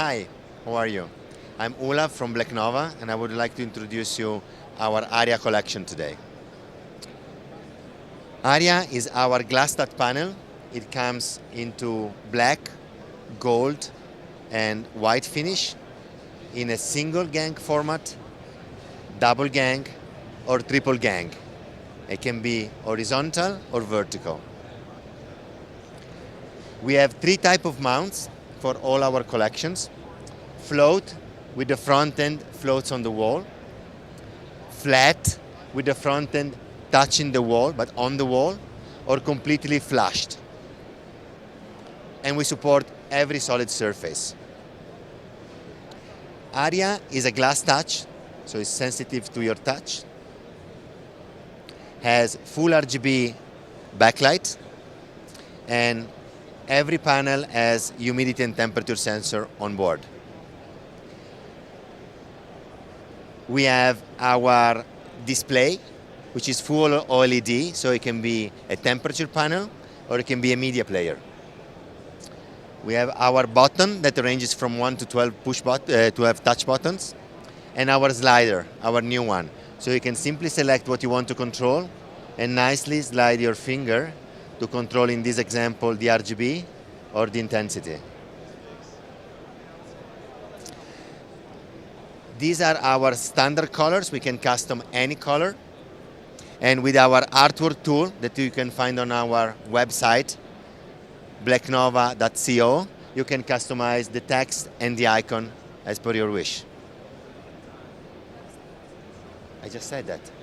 Hi, how are you? I'm Ula from Blacknova, and I would like to introduce you our ARIA collection today. ARIA is our glass touch panel. It comes into black, gold, and white finish in a single gang format, double gang, or triple gang. It can be horizontal or vertical. We have three types of mounts for all our collections. Float, with the front end floats on the wall. Flat, with the front end touching the wall, but on the wall, or completely flushed. And we support every solid surface. ARIA is a glass touch, so it's sensitive to your touch. Has full RGB backlight, and every panel has humidity and temperature sensor on board. We have our display, which is full OLED, so it can be a temperature panel or it can be a media player. We have our button that ranges from 1 to 12 12 touch buttons, and our slider, our new one. So you can simply select what you want to control and nicely slide your finger to control, in this example, the RGB or the intensity. These are our standard colors. We can custom any color. And with our artwork tool that you can find on our website, blacknova.co, you can customize the text and the icon as per your wish. I just said that.